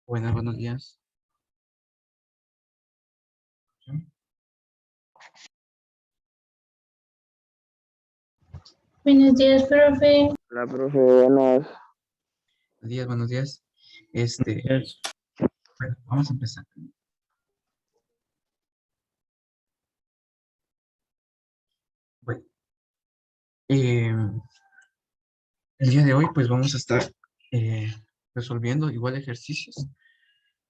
Buenos días. Buenos días, profe. Hola, profe, buenas. Buenos días. Bueno, vamos a empezar. Bueno, el día de hoy pues vamos a estar resolviendo igual ejercicios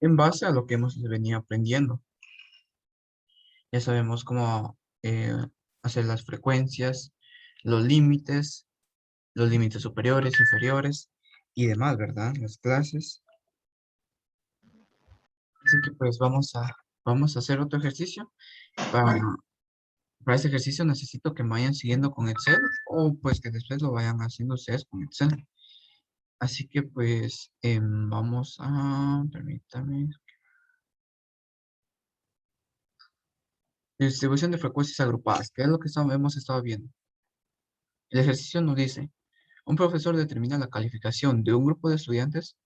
en base a lo que hemos venido aprendiendo. Ya sabemos cómo hacer las frecuencias, los límites superiores, inferiores y demás, ¿verdad? Las clases. Así que pues vamos a hacer otro ejercicio. Para, para ese ejercicio necesito que me vayan siguiendo con Excel o pues que después lo vayan haciendo ustedes con Excel. Así que pues vamos a, permítame, distribución de frecuencias agrupadas, que es lo que hemos estado viendo. El ejercicio nos dice, un profesor determina la calificación de un grupo de estudiantes,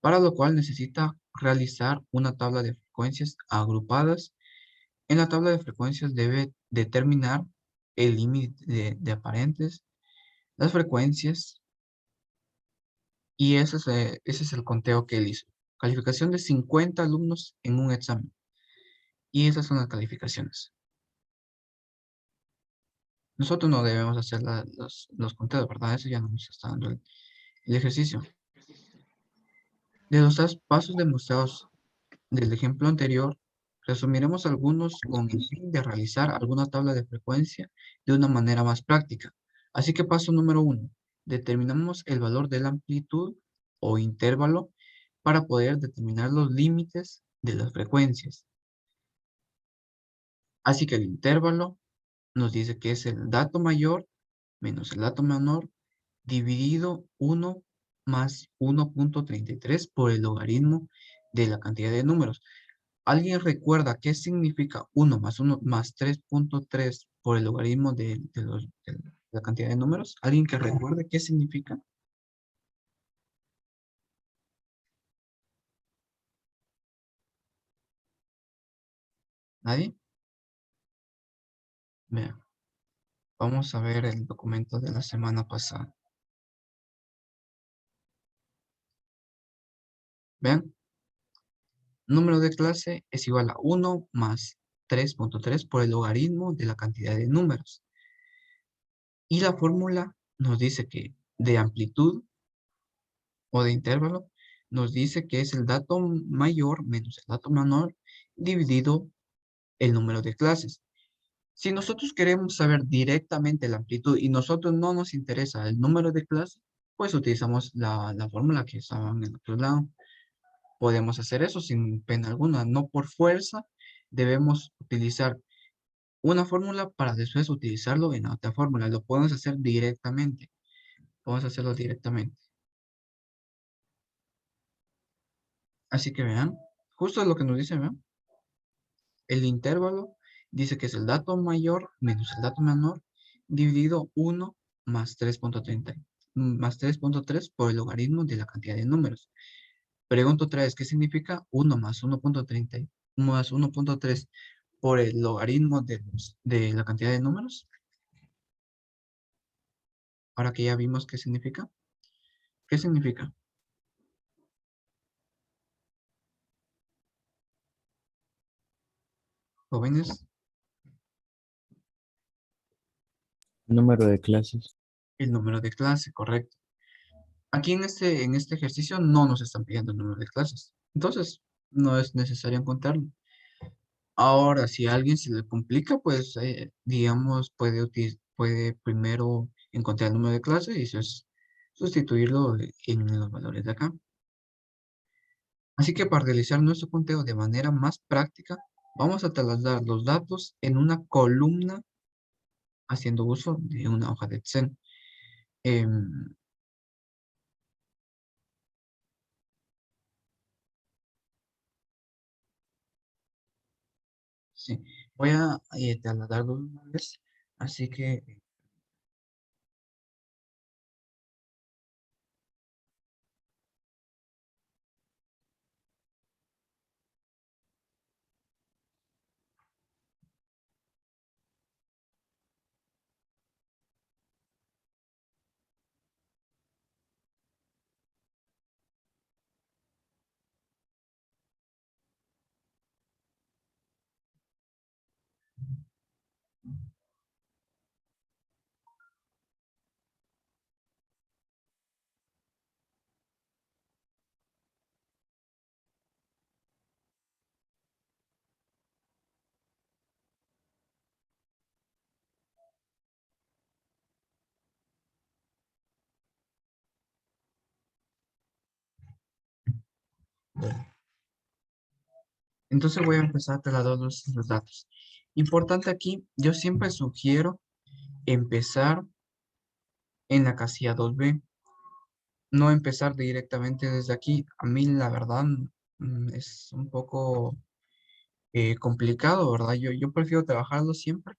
para lo cual necesita realizar una tabla de frecuencias agrupadas. En la tabla de frecuencias debe determinar el límite de aparentes, las frecuencias, y ese es el conteo que él hizo. Calificación de 50 alumnos en un examen. Y esas son las calificaciones. Nosotros no debemos hacer los conteos, ¿verdad? Eso ya no nos está dando el ejercicio. De los pasos demostrados del ejemplo anterior, resumiremos algunos con el fin de realizar alguna tabla de frecuencia de una manera más práctica. Así que paso número 1, determinamos el valor de la amplitud o intervalo para poder determinar los límites de las frecuencias. Así que el intervalo nos dice que es el dato mayor menos el dato menor dividido 1 más 1.33 por el logaritmo de la cantidad de números. ¿Alguien recuerda qué significa 1 más 1 más 3.3 por el logaritmo de la cantidad de números? ¿Alguien que recuerde qué significa? ¿Nadie? Vean, vamos a ver el documento de la semana pasada. Vean, número de clase es igual a 1 más 3.3 por el logaritmo de la cantidad de números. Y la fórmula nos dice que de amplitud o de intervalo nos dice que es el dato mayor menos el dato menor dividido el número de clases. Si nosotros queremos saber directamente la amplitud y nosotros no nos interesa el número de clases, pues utilizamos la fórmula que estaba en el otro lado. Podemos hacer eso sin pena alguna, no por fuerza debemos utilizar una fórmula para después utilizarlo en otra fórmula. Lo podemos hacer directamente. Vamos a hacerlo directamente. Así que vean, justo lo que nos dice, vean. El intervalo dice que es el dato mayor menos el dato menor dividido 1 más 3.30 más 3.3 por el logaritmo de la cantidad de números. Pregunto otra vez, ¿qué significa 1 más 1.30? más 1.3 por el logaritmo de la cantidad de números. Ahora que ya vimos qué significa. ¿Qué significa? Jóvenes, Número de clases. el número de clase, correcto. Aquí en este ejercicio no nos están pidiendo el número de clases. Entonces, no es necesario encontrarlo. Ahora, si a alguien se le complica, pues, digamos, puede primero encontrar el número de clase y sustituirlo en los valores de acá. Así que para realizar nuestro conteo de manera más práctica, vamos a trasladar los datos en una columna haciendo uso de una hoja de Excel. Em, sí, voy a trasladarlo de una vez. Así que, bueno, entonces voy a empezar a trasladar los datos. Importante aquí, yo siempre sugiero empezar en la casilla 2B, no empezar directamente desde aquí. A mí, la verdad, es un poco complicado, ¿verdad? Yo prefiero trabajarlo siempre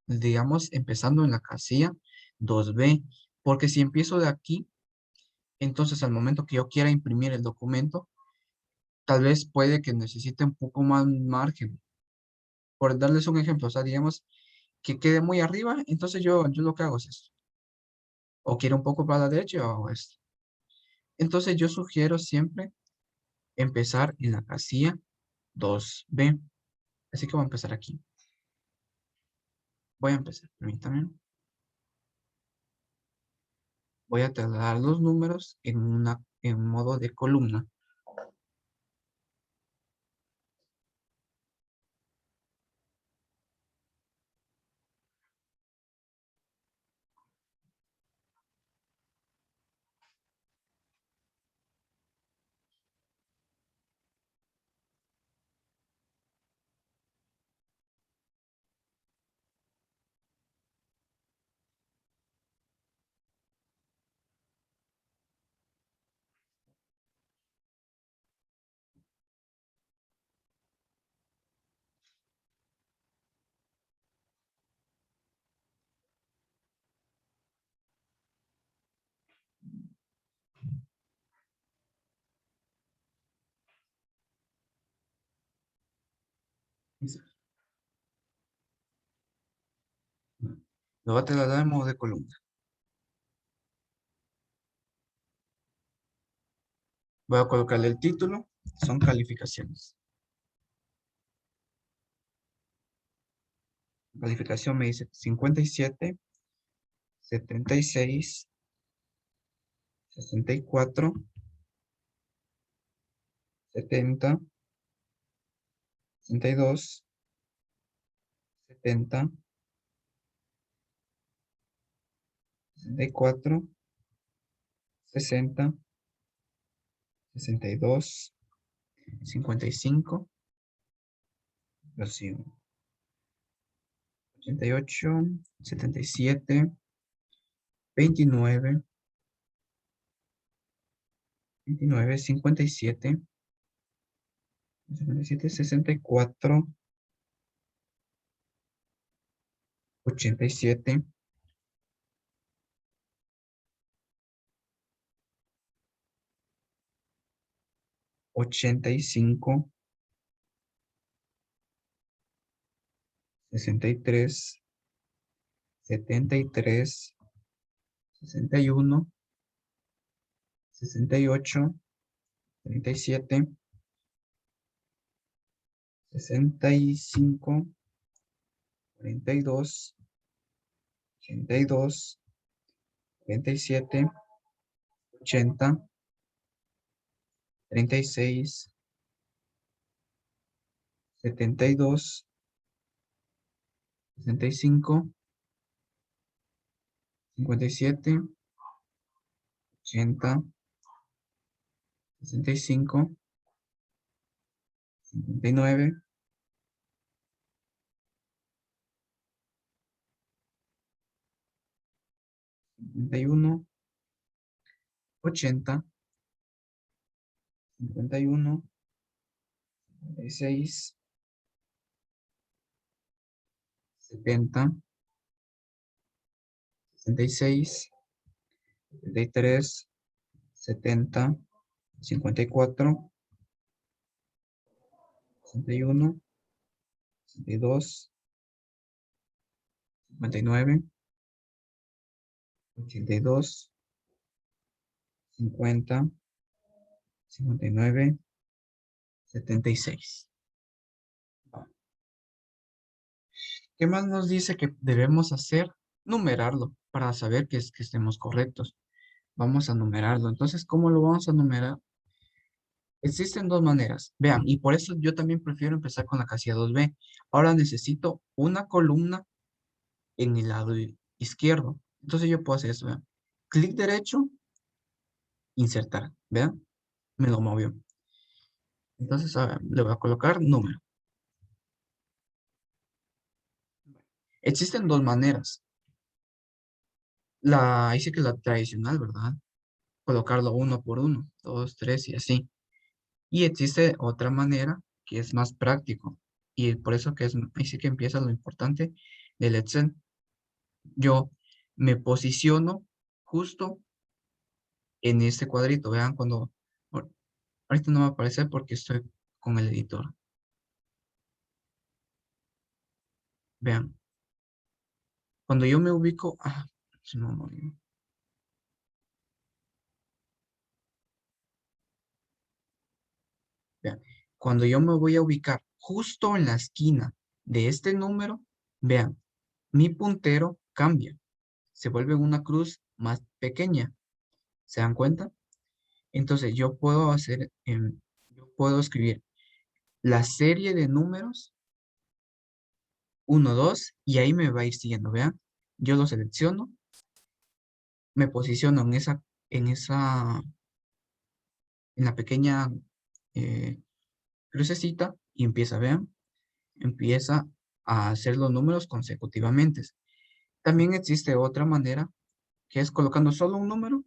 digamos, empezando en la casilla 2B, porque si empiezo de aquí, entonces al momento que yo quiera imprimir el documento, tal vez puede que necesite un poco más margen. Por darles un ejemplo, o sea, digamos que quede muy arriba, entonces yo lo que hago es esto. O quiero un poco para la derecha, yo hago esto. Entonces yo sugiero siempre empezar en la casilla 2B. Así que voy a empezar aquí. Voy a empezar, permítanme. Voy a trasladar los números en modo de columna. Lo voy a trasladar en modo de columna. Voy a colocarle el título. Son calificaciones. Calificación me dice 57, 76, 64, 70, 62, 70, 64, 60, 62, 55, los sigo. 88, 77, 29, 29, 57, 57, 64, 87, 85, 63, 73, 61, 68, 37, 65, 42, 82, 47, 80, 36, 72, 65, 57, 80, 65, 59, 51, 80, 51, 56, 70, 66, 73, 70, 54, 61, 62, 59, 82, 50, 59, 76. ¿Qué más nos dice que debemos hacer? Numerarlo para saber que estemos correctos. Vamos a numerarlo. Entonces, ¿cómo lo vamos a numerar? Existen dos maneras. Vean, y por eso yo también prefiero empezar con la casilla 2B. Ahora necesito una columna en el lado izquierdo. Entonces yo puedo hacer eso, vean. Clic derecho, insertar. Vean, me lo movió. Entonces, a ver, le voy a colocar número. Existen dos maneras. Dice que la tradicional, ¿verdad? Colocarlo uno por uno, dos, tres y así. Y existe otra manera que es más práctico. Y por eso que ahí sí que empieza lo importante del Excel. Yo me posiciono justo en este cuadrito. Vean ahorita no me va a aparecer porque estoy con el editor. Vean, cuando yo me ubico, se me movió. Vean, cuando yo me voy a ubicar justo en la esquina de este número, vean, mi puntero cambia. Se vuelve una cruz más pequeña. ¿Se dan cuenta? Entonces yo puedo escribir la serie de números 1, 2 y ahí me va a ir siguiendo, vean. Yo lo selecciono, me posiciono en la pequeña eh, crucecita y empieza, vean, empieza a hacer los números consecutivamente. También existe otra manera que es colocando solo un número,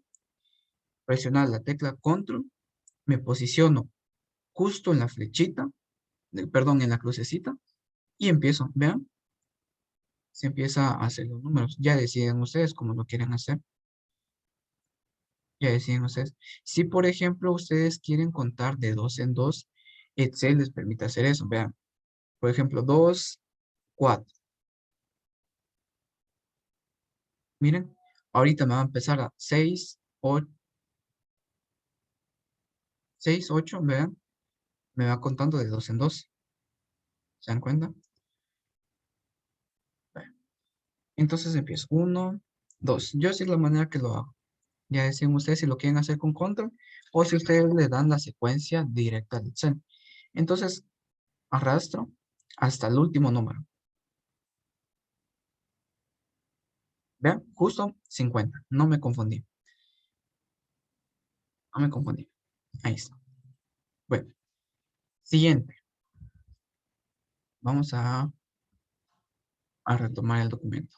presionar la tecla control, me posiciono justo en la flechita, perdón, en la crucecita y empiezo, vean, se empieza a hacer los números. Ya deciden ustedes cómo lo quieren hacer. Ya deciden ustedes. Si, por ejemplo, ustedes quieren contar de dos en dos, Excel les permite hacer eso. Vean, por ejemplo, 2, 4. Miren, ahorita me va a empezar a 6, 8, 6, 8, vean, me va contando de dos en dos. ¿Se dan cuenta? Vean. Entonces empiezo. 1, 2. Yo así es la manera que lo hago. Ya deciden ustedes si lo quieren hacer con control o si ustedes le dan la secuencia directa al Excel. Entonces, arrastro hasta el último número. Vean, justo 50. No me confundí. No me confundí. Ahí está. Bueno, siguiente. Vamos a retomar el documento.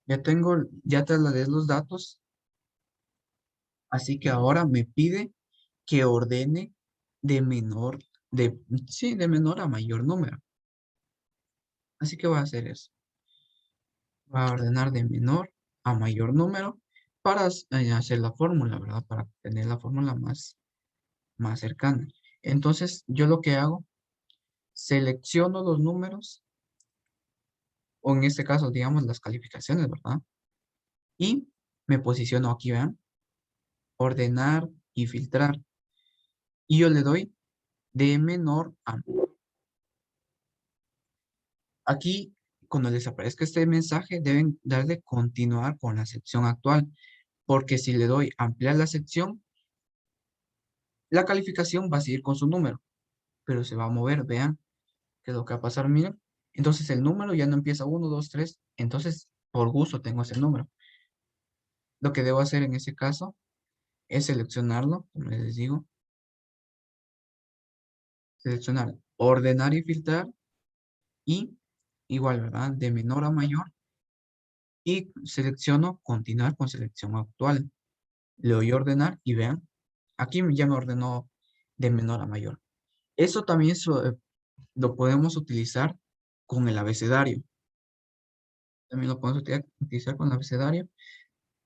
Ya trasladé los datos, así que ahora me pide que ordene de menor, sí, de menor a mayor número. Así que voy a hacer eso. Voy a ordenar de menor a mayor número para hacer la fórmula, ¿verdad? Para tener la fórmula más cercana. Entonces, yo lo que hago, selecciono los números, o en este caso, digamos, las calificaciones, ¿verdad? Y me posiciono aquí, vean, ordenar y filtrar. Y yo le doy de menor a mayor. Aquí, cuando les aparezca este mensaje, deben darle continuar con la sección actual, porque si le doy ampliar la sección, la calificación va a seguir con su número, pero se va a mover, vean qué es lo que va a pasar, miren. Entonces el número ya no empieza uno 2 3 entonces por gusto tengo ese número. Lo que debo hacer en ese caso es seleccionarlo, como les digo, seleccionar, ordenar y filtrar y igual, ¿verdad? De menor a mayor y selecciono continuar con selección actual. Le doy ordenar y vean, aquí ya me ordenó de menor a mayor. Eso también lo podemos utilizar con el abecedario. También lo podemos utilizar con el abecedario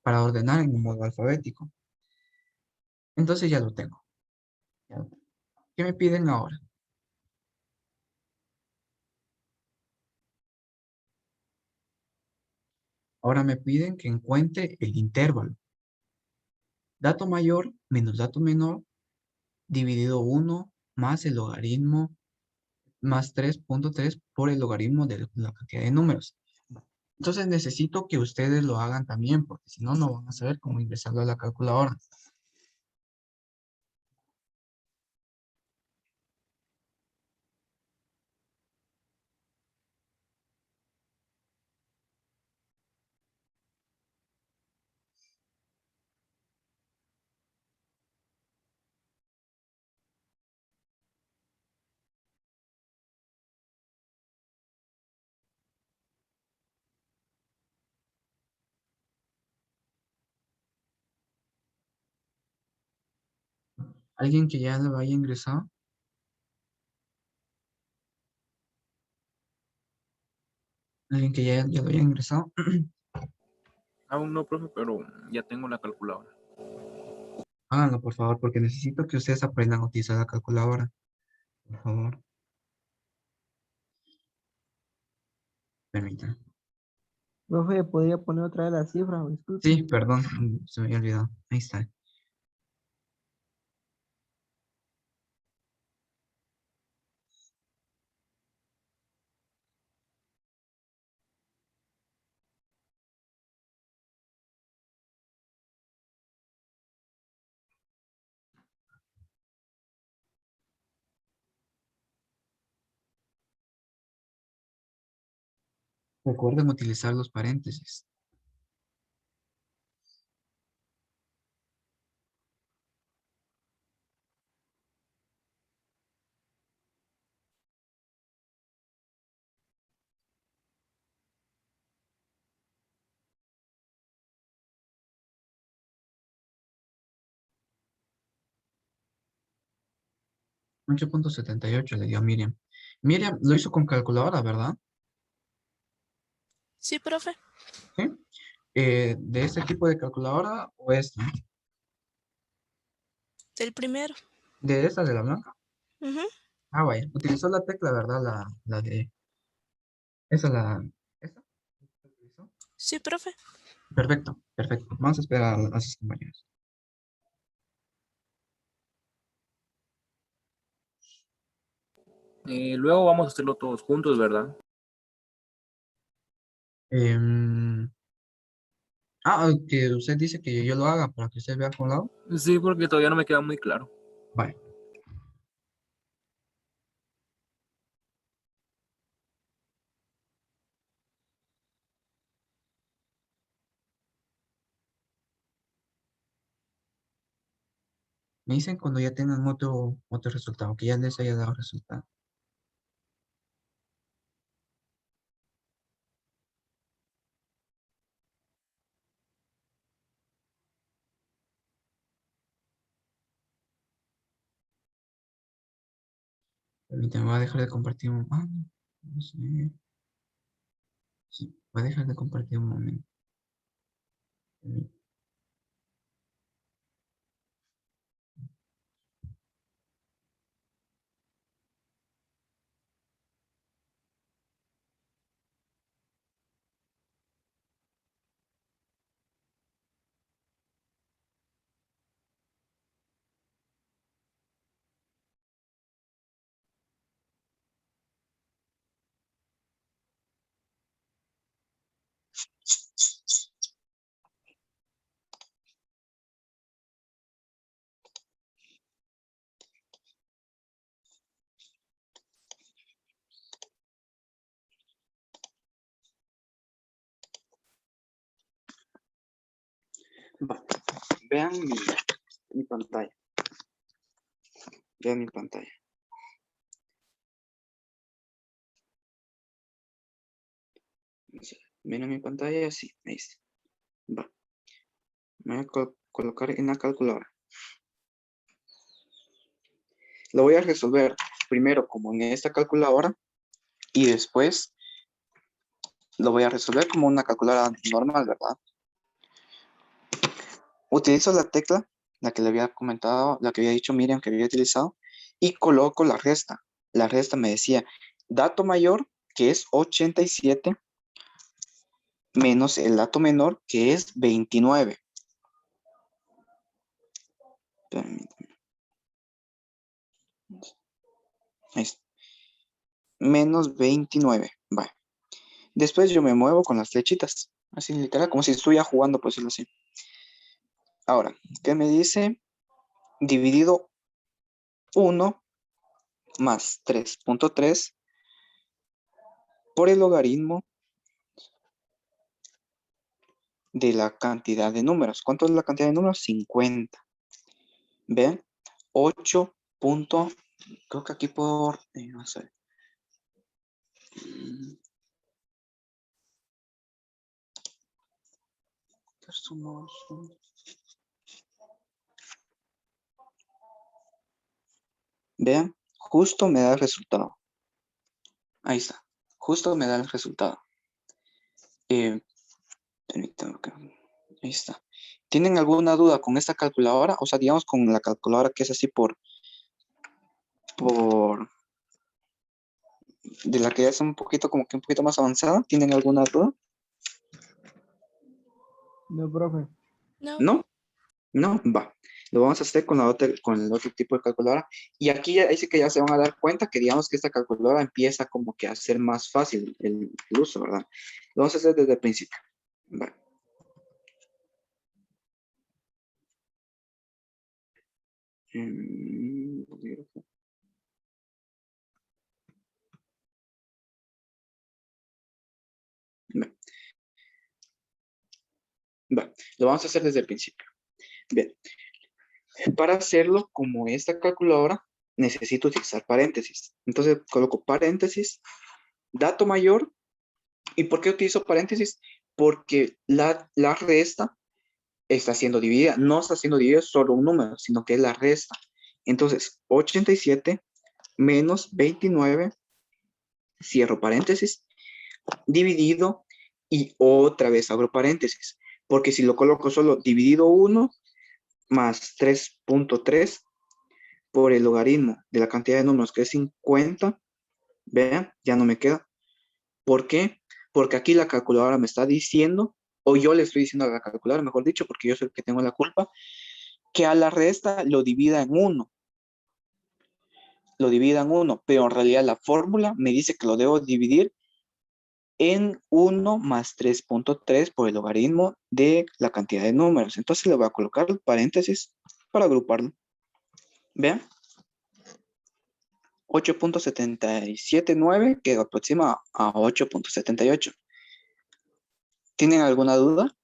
para ordenar en un modo alfabético. Entonces ya lo tengo. Ya lo tengo. ¿Qué me piden ahora? Ahora me piden que encuentre el intervalo. Dato mayor menos dato menor dividido 1 más el logaritmo más 3.3 por el logaritmo de la cantidad de números. Entonces necesito que ustedes lo hagan también, porque si no, no van a saber cómo ingresarlo a la calculadora. ¿Alguien que ya lo haya ingresado? ¿Alguien que ya lo haya ingresado? Aún no, profe, pero ya tengo la calculadora. Háganlo, por favor, porque necesito que ustedes aprendan a utilizar la calculadora. Por favor, permítanme. Profe, ¿podría poner otra vez la cifra? Disculpe. Sí, perdón, se me había olvidado. Ahí está. Recuerden utilizar los paréntesis. Ocho punto setenta y ocho le dio a Miriam. Miriam lo hizo con calculadora, ¿verdad? Sí, profe. ¿Sí? ¿De este tipo de calculadora o esta? Del primero. ¿De esta, de la blanca? Ujú. Ah, vaya. Utilizó la tecla, ¿verdad? La de... Esa la... ¿Esta? ¿Utilizó? Sí, profe. Perfecto, perfecto. Vamos a esperar a sus compañeros. Luego vamos a hacerlo todos juntos, ¿verdad? Em, que usted dice que yo lo haga para que usted vea con lado. Sí, porque todavía no me queda muy claro. Vale. Me dicen cuando ya tengan otro resultado, que ya les haya dado resultado. Permítame, voy a dejar de compartir un... no sé. Sí, voy a dejar de compartir un momento. Permítame. Va, vean mi pantalla. Vean mi pantalla. Miren mi pantalla, sí, ahí está. Va. Me voy a colocar en la calculadora. Lo voy a resolver primero como en esta calculadora y después lo voy a resolver como una calculadora normal, ¿verdad? Utilizo la tecla, la que le había comentado, la que había dicho Miriam que había utilizado, y coloco la resta. La resta me decía, dato mayor, que es 87, menos el dato menor, que es 29. Permítanme. Ahí está. Menos 29. Vale. Después yo me muevo con las flechitas. Así literal, como si estuviera jugando, por decirlo así. Ahora, ¿qué me dice? Dividido 1 más 3.3 por el logaritmo de la cantidad de números. ¿Cuánto es la cantidad de números? 50. ¿Ven? 8. Creo que aquí por... vamos a ver. Vean, justo me da el resultado. Ahí está. Justo me da el resultado. Permítanme que... Ahí está. ¿Tienen alguna duda con esta calculadora? O sea, digamos con la calculadora que es así de la que ya es un poquito como que un poquito más avanzada. ¿Tienen alguna duda? No, profe. No. ¿No? No, va. Lo vamos a hacer con el otro tipo de calculadora. Y aquí ahí sí que ya se van a dar cuenta que digamos que esta calculadora empieza como que a ser más fácil el uso, ¿verdad? Lo vamos a hacer desde el principio. Va. Va. Va. Lo vamos a hacer desde el principio. Bien. Para hacerlo como esta calculadora, necesito utilizar paréntesis. Entonces coloco paréntesis, dato mayor. ¿Y por qué utilizo paréntesis? Porque la resta está siendo dividida. No está siendo dividida solo un número, sino que es la resta. Entonces, 87 menos 29, cierro paréntesis, dividido y otra vez abro paréntesis. Porque si lo coloco solo dividido 1 más 3.3 por el logaritmo de la cantidad de números que es 50, vean, ya no me queda. ¿Por qué? Porque aquí la calculadora me está diciendo, o yo le estoy diciendo a la calculadora, mejor dicho, porque yo soy el que tengo la culpa, que a la resta lo divida en 1. Lo divida en 1, pero en realidad la fórmula me dice que lo debo dividir en 1 más 3.3 por el logaritmo de la cantidad de números. Entonces le voy a colocar paréntesis para agruparlo. Vean. 8.779 que aproxima a 8.78. ¿Tienen alguna duda?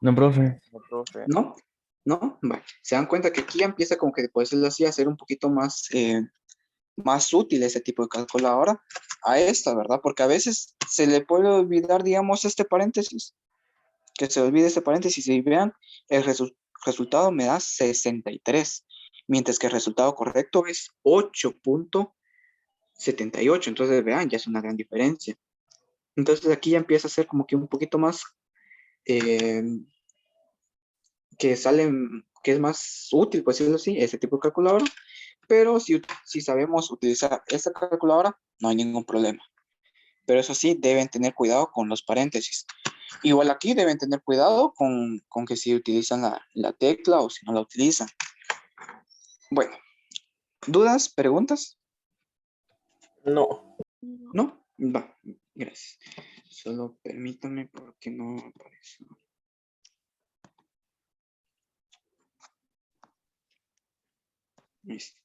No, profe. No, profe. ¿No? ¿No? Vale. Se dan cuenta que aquí ya empieza como que puede ser así, a ser un poquito más, más útil ese tipo de calculadora a esta, ¿verdad? Porque a veces se le puede olvidar, digamos, este paréntesis. Que se olvide este paréntesis y vean, el resultado me da 63, mientras que el resultado correcto es 8.78. Entonces, vean, ya es una gran diferencia. Entonces, aquí ya empieza a ser como que un poquito más, que es más útil, por decirlo así, este tipo de calculadora. Pero si sabemos utilizar esta calculadora, no hay ningún problema. Pero eso sí, deben tener cuidado con los paréntesis. Igual aquí deben tener cuidado con que si utilizan la tecla o si no la utilizan. Bueno, ¿dudas? ¿Preguntas? No. ¿No? Va, gracias. Solo permítame porque no aparece. Listo.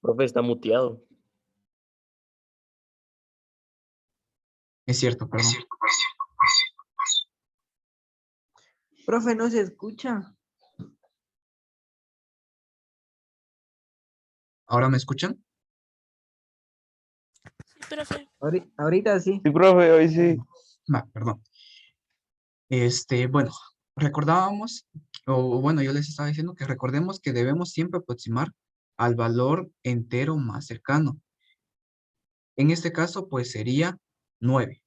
Profe, está muteado. Es cierto, perdón. Profe, no se escucha. ¿Ahora me escuchan? Profe. Ahorita sí. Sí, profe, hoy sí. Va, perdón. Bueno, recordábamos, o bueno, yo les estaba diciendo que recordemos que debemos siempre aproximar al valor entero más cercano. En este caso, pues sería 9.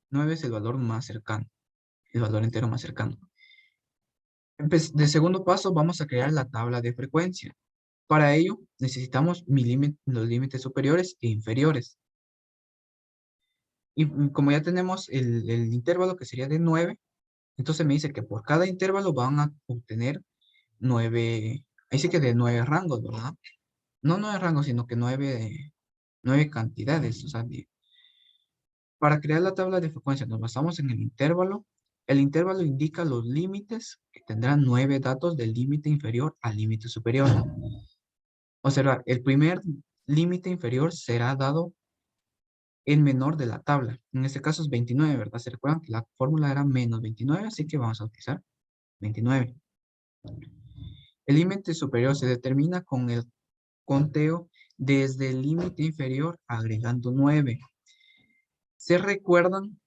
9 es el valor más cercano, el valor entero más cercano. De segundo paso, vamos a crear la tabla de frecuencia. Para ello, necesitamos los límites superiores e inferiores. Y como ya tenemos el intervalo que sería de 9, entonces me dice que por cada intervalo van a obtener 9, ahí sí que de 9 rangos, ¿verdad? No 9 rangos, sino que 9 cantidades. O sea, para crear la tabla de frecuencia nos basamos en el intervalo. El intervalo indica los límites que tendrán 9 datos del límite inferior al límite superior. Observa, el primer límite inferior será dado el menor de la tabla. En este caso es 29, ¿verdad? ¿Se recuerdan que la fórmula era menos 29? Así que vamos a utilizar 29. El límite superior se determina con el conteo desde el límite inferior agregando 9. ¿Se recuerdan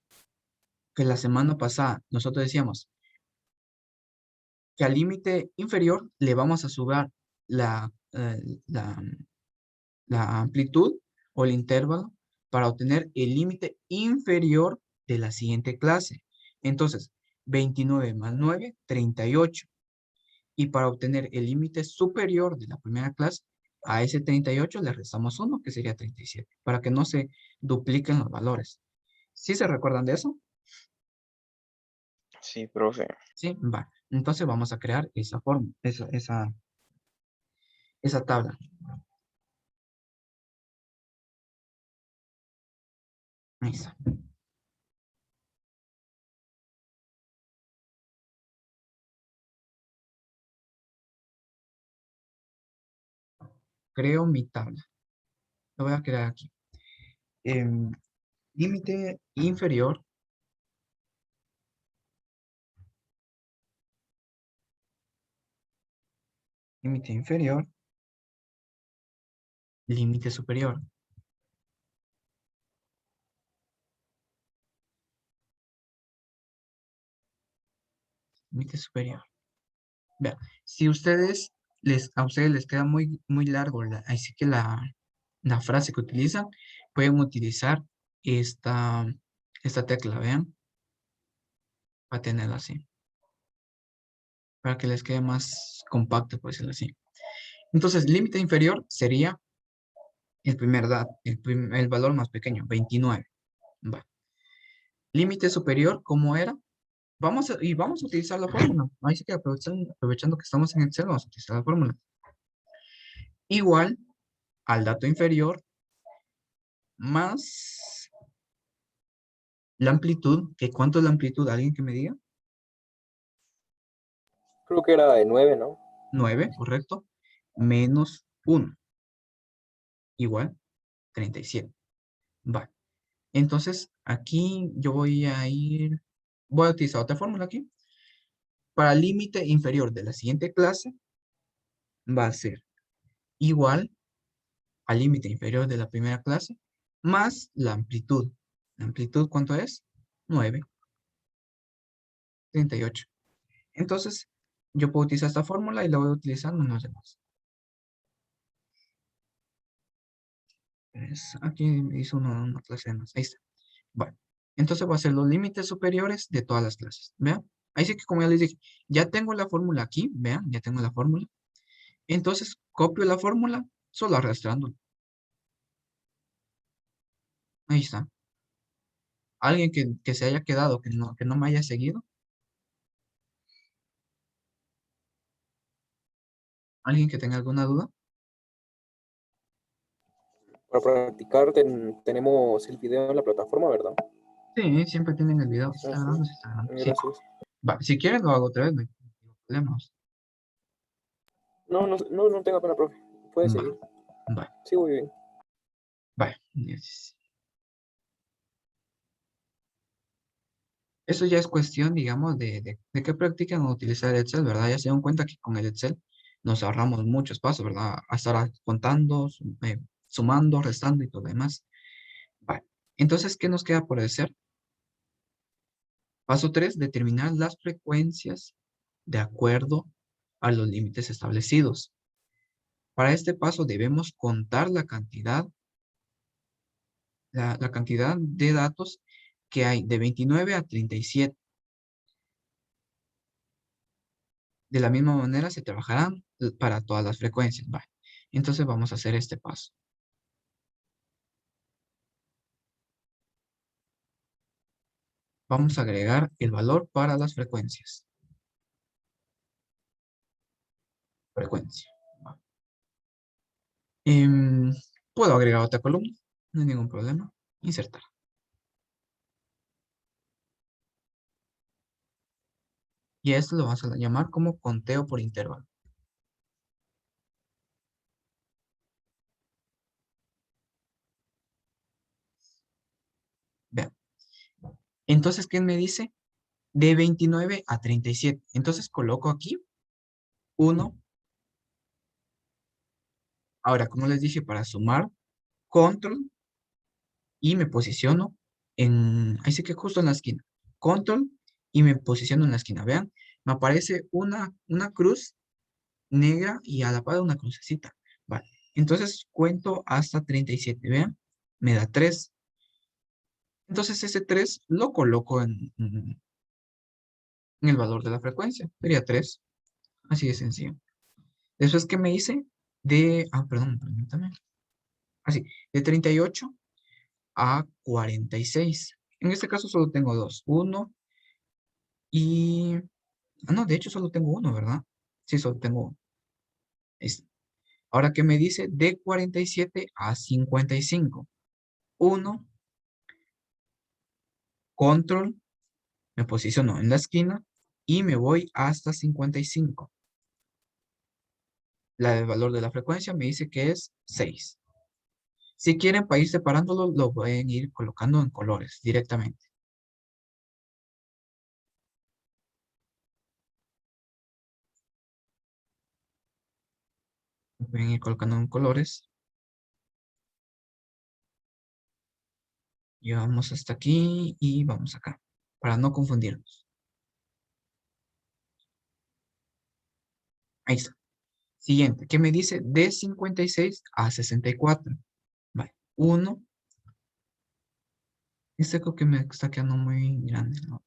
que la semana pasada nosotros decíamos que al límite inferior le vamos a sumar la, la, la amplitud o el intervalo para obtener el límite inferior de la siguiente clase? Entonces, 29 más 9, 38. Y para obtener el límite superior de la primera clase, a ese 38 le restamos 1, que sería 37, para que no se dupliquen los valores. ¿Sí se recuerdan de eso? Sí, profe. Sí, va. Entonces vamos a crear esa forma, esa tabla. Ahí está. Creo mi tabla. Lo voy a crear aquí. Em, límite inferior. Límite inferior. Límite superior. Límite superior. Vean, si a ustedes les queda muy, muy largo, así que la frase que utilizan, pueden utilizar esta, esta tecla, vean, para tenerla así, para que les quede más compacto, por decirlo así. Entonces, límite inferior sería el valor más pequeño, 29. Va. Límite superior, ¿cómo era? Vamos a utilizar la fórmula. Ahí sí que aprovechando que estamos en Excel, vamos a utilizar la fórmula. Igual al dato inferior más la amplitud, que ¿cuánto es la amplitud? ¿Alguien que me diga? Creo que era de 9, ¿no? 9, correcto. Menos 1, igual 37. Va. Entonces, aquí yo voy a utilizar otra fórmula aquí. Para el límite inferior de la siguiente clase, va a ser igual al límite inferior de la primera clase, más la amplitud. ¿La amplitud cuánto es? 9. 38. Entonces, yo puedo utilizar esta fórmula y la voy a utilizar en los demás. Aquí me hizo una clase de más. Ahí está. Bueno, entonces voy a hacer los límites superiores de todas las clases. ¿Vean? Ahí sí que como ya les dije, ya tengo la fórmula aquí. Vean, ya tengo la fórmula. Entonces, copio la fórmula solo arrastrando. Ahí está. Alguien que se haya quedado, que no me haya seguido. ¿Alguien que tenga alguna duda? Para practicar tenemos el video en la plataforma, ¿verdad? Sí, siempre tienen el video. ¿Se está Ajá. grabando? ¿Se está grabando? Sí. Gracias. Va, si quieren lo hago otra vez, no hay problemas. No tenga pena, profe. Puede Va, seguir. va, Sí, muy bien. va. Yes. Eso ya es cuestión, digamos, de qué practican o utilizar Excel, ¿verdad? Ya se dan cuenta que con el Excel nos ahorramos muchos pasos, ¿verdad? A estar contando, sumando, restando y todo lo demás. Vale. Entonces, ¿qué nos queda por hacer? Paso 3, determinar las frecuencias de acuerdo a los límites establecidos. Para este paso debemos contar la cantidad de datos que hay de 29 a 37. De la misma manera se trabajarán para todas las frecuencias. Vale. Entonces vamos a hacer este paso. Vamos a agregar el valor para las frecuencias. Frecuencia. Vale. Puedo agregar otra columna. No hay ningún problema. Insertar. Y esto lo vamos a llamar como conteo por intervalo. Vean. Entonces, ¿qué me dice? De 29 a 37. Entonces coloco aquí 1. Ahora, como les dije, para sumar, control y me posiciono ahí sí que justo en la esquina. Control y me posiciono en la esquina. Vean, me aparece una cruz negra y a la par una crucecita. Vale, entonces cuento hasta 37. Vean, me da 3. Entonces ese 3 lo coloco en el valor de la frecuencia. Sería 3. Así de sencillo. Después, ¿qué me hice? Perdón, permítame. Así, de 38 a 46. En este caso solo tengo dos. Uno y... no, de hecho solo tengo uno, ¿verdad? Sí, solo tengo uno. Este. Ahora, ¿qué me dice? De 47 a 55. Uno, control, me posiciono en la esquina y me voy hasta 55. El valor de la frecuencia me dice que es 6. Si quieren, para ir separándolo, lo pueden ir colocando en colores directamente. Lo pueden ir colocando en colores. Y vamos hasta aquí y vamos acá, para no confundirnos. Ahí está. Siguiente, ¿qué me dice? De 56 a 64. Vale, 1. Este creo que me está quedando muy grande, ¿no?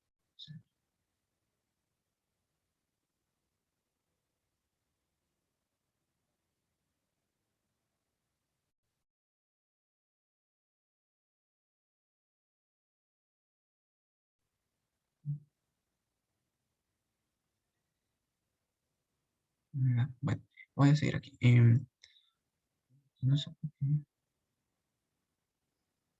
Bueno, voy a seguir aquí. No sé por qué.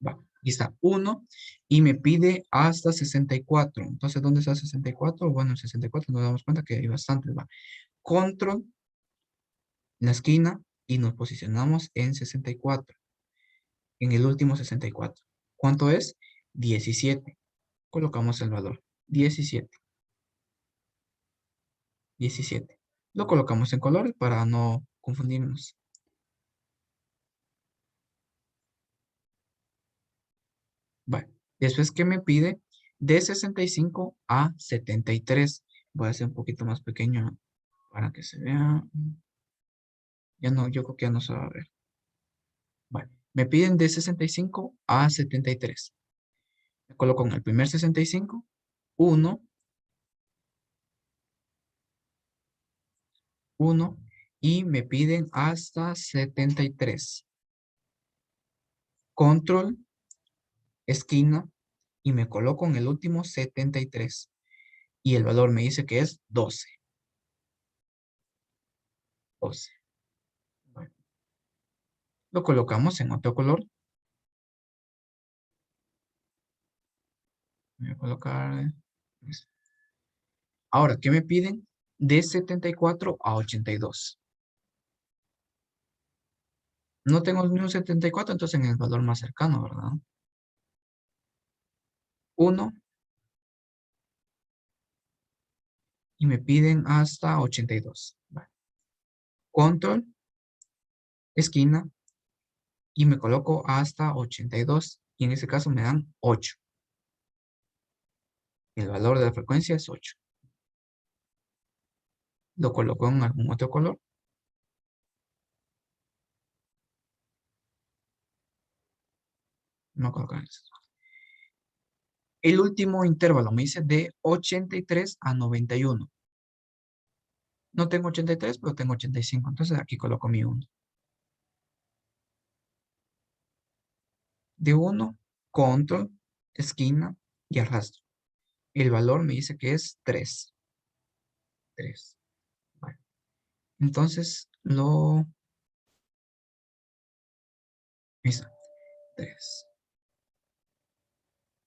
Va, aquí está 1 y me pide hasta 64. Entonces, ¿dónde está 64? Bueno, en 64 nos damos cuenta que hay bastantes. Va. Control en la esquina y nos posicionamos en 64. En el último 64. ¿Cuánto es? 17. Colocamos el valor. 17. 17. Lo colocamos en colores para no confundirnos. Después que me pide de 65 a 73. Voy a hacer un poquito más pequeño para que se vea. Ya no, yo creo que ya no se va a ver. Bueno, me piden de 65 a 73. Me coloco en el primer 65, 1, 1, y me piden hasta 73. Control, esquina, y me coloco en el último 73. Y el valor me dice que es 12. 12. Bueno, lo colocamos en otro color. Voy a colocar esto. Ahora, ¿qué me piden? De 74 a 82. No tengo ni un 74, entonces en el valor más cercano, ¿verdad? 1, y me piden hasta 82. Vale. Control, esquina, y me coloco hasta 82. Y en este caso me dan 8. El valor de la frecuencia es 8. Lo coloco en algún otro color. No coloco en este. El último intervalo me dice de 83 a 91. No tengo 83, pero tengo 85. Entonces aquí coloco mi 1. De 1, control, esquina y arrastro. El valor me dice que es 3. 3. Bueno, entonces lo... Ahí está. 3.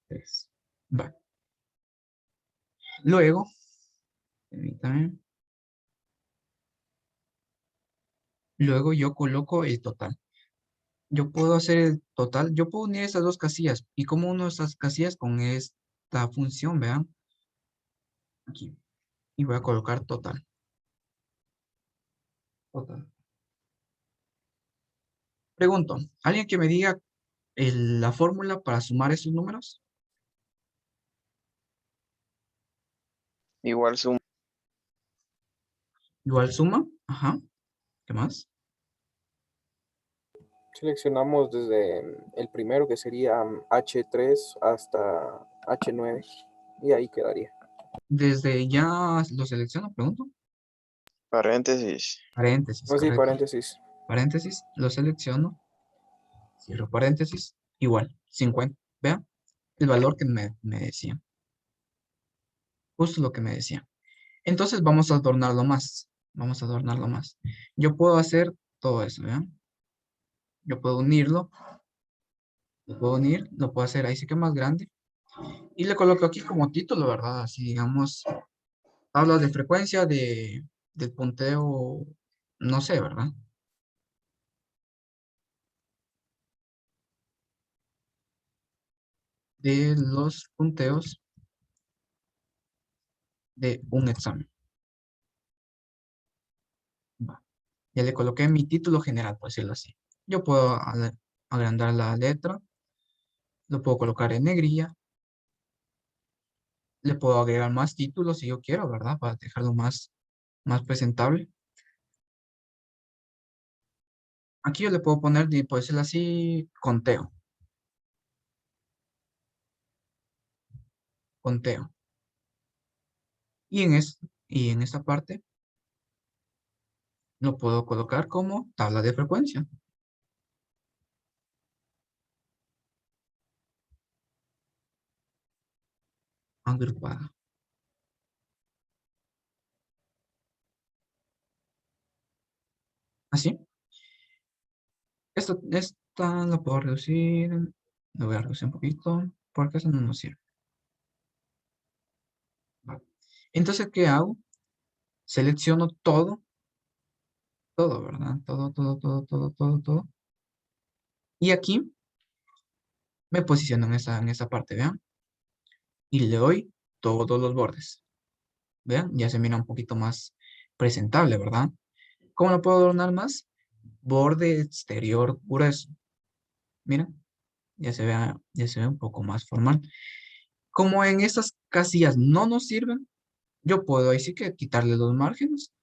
3. Vale. Luego, permítame. Luego yo coloco el total. Yo puedo hacer el total. Yo puedo unir esas dos casillas. ¿Y cómo uno esas casillas con esta función? Vean. Aquí. Y voy a colocar total. Total. Pregunto, ¿alguien que me diga la fórmula para sumar esos números? Igual suma. Igual suma. Ajá. ¿Qué más? Seleccionamos desde el primero, que sería H3 hasta H9, y ahí quedaría. Desde ya lo selecciono, pregunto. Paréntesis. Paréntesis, No, sí, correcto. paréntesis. Paréntesis, lo selecciono. Cierro paréntesis. Igual, 50. Vean el valor que me decía. Justo lo que me decía. Entonces vamos a adornarlo más. Vamos a adornarlo más. Yo puedo hacer todo eso, ¿vean? Yo puedo unirlo. Lo puedo unir, lo puedo hacer ahí sí que más grande. Y le coloco aquí como título, ¿verdad? Así digamos, tablas de frecuencia del punteo, no sé, ¿verdad? De los punteos de un examen. Va. Ya le coloqué mi título general, por decirlo así. Yo puedo agrandar la letra, lo puedo colocar en negrilla, le puedo agregar más títulos si yo quiero, ¿verdad? Para dejarlo más presentable. Aquí yo le puedo poner, por decirlo así, conteo. Conteo. Y en esta parte lo puedo colocar como tabla de frecuencia. Agrupada. Así. Esta la puedo reducir. Lo voy a reducir un poquito porque eso no nos sirve. Vale. Entonces, ¿qué hago? Selecciono todo, ¿verdad? Todo. Y aquí me posiciono en esa parte, ¿vean? Y le doy todos los bordes. ¿Vean? Ya se mira un poquito más presentable, ¿verdad? ¿Cómo lo puedo adornar más? Borde exterior grueso. Miren. ya se ve un poco más formal. Como en estas casillas no nos sirven, yo puedo ahí sí que quitarle los márgenes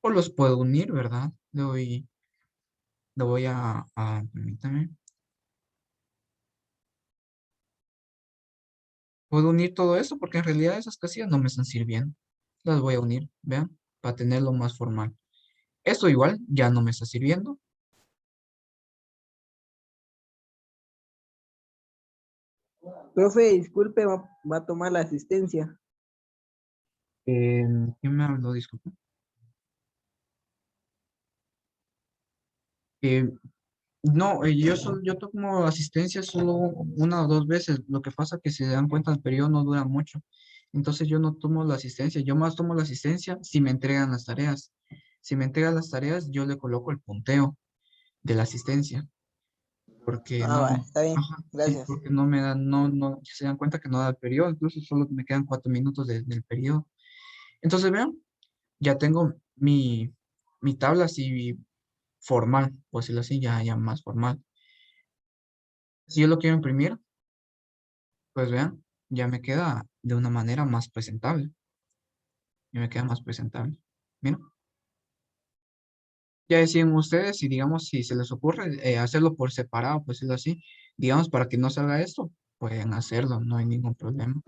o los puedo unir, ¿verdad? Le voy permítame. Puedo unir todo eso porque en realidad esas casillas no me están sirviendo. Las voy a unir, vean, para tenerlo más formal. Esto igual ya no me está sirviendo. Profe, disculpe, va a tomar la asistencia. ¿Quién me habló? Disculpe. Eh, no, yo tomo asistencia solo una o dos veces. Lo que pasa que si se dan cuenta el periodo no dura mucho. Entonces yo no tomo la asistencia. Yo más tomo la asistencia si me entregan las tareas. Si me entregan las tareas, yo le coloco el punteo de la asistencia. Porque Ah, no, va, está bien. ajá, sí, Gracias. porque no me dan, no, se dan cuenta que no da el periodo. Incluso solo me quedan 4 minutos del periodo. Entonces vean, ya tengo mi tabla así formal, por decirlo así, ya más formal. Si yo lo quiero imprimir, pues vean, ya me queda de una manera más presentable. Ya me queda más presentable. Mira, ya deciden ustedes y digamos si se les ocurre hacerlo por separado, pues decirlo así, digamos para que no salga esto, pueden hacerlo, no hay ningún problema.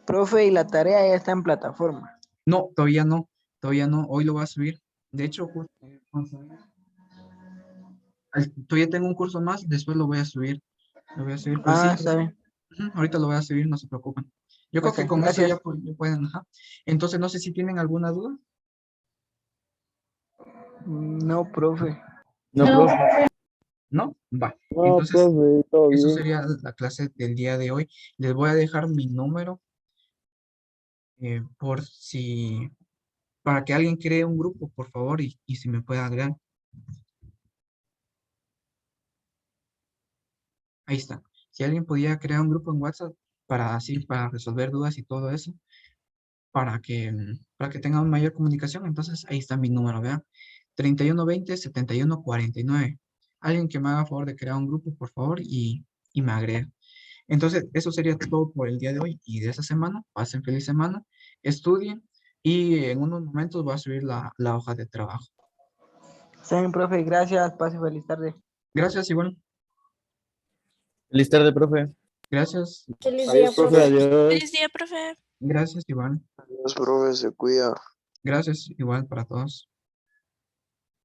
Profe, y la tarea ya está en plataforma. No, todavía no, hoy lo voy a subir. De hecho, vamos a ver. Todavía tengo un curso más, después lo voy a subir, pero sí, Ah, está bien. ahorita lo voy a subir, no se preocupen. Yo creo Ok, que con eso gracias. ya pueden, ajá. Entonces, no sé si tienen alguna duda. No, profe. No, profe. ¿No? Va. No, Entonces, profe, todo eso bien. sería la clase del día de hoy. Les voy a dejar mi número por si, para que alguien cree un grupo, por favor, y si me puede agregar. Ahí está. Si alguien pudiera crear un grupo en WhatsApp para así, para resolver dudas y todo eso, para que tengan mayor comunicación, entonces ahí está mi número, vean. 3120-7149. Alguien que me haga favor de crear un grupo, por favor, y me agrega. Entonces, eso sería todo por el día de hoy y de esa semana. Pasen feliz semana, estudien y en unos momentos voy a subir la hoja de trabajo. Está bien, profe, gracias. Pase feliz tarde. Gracias, igual. Feliz tarde, profe. Gracias. Feliz día, Adiós, Profe, profe. profe. adiós. Feliz día, profe. Gracias, igual. Los profes se cuida. Gracias, igual para todos.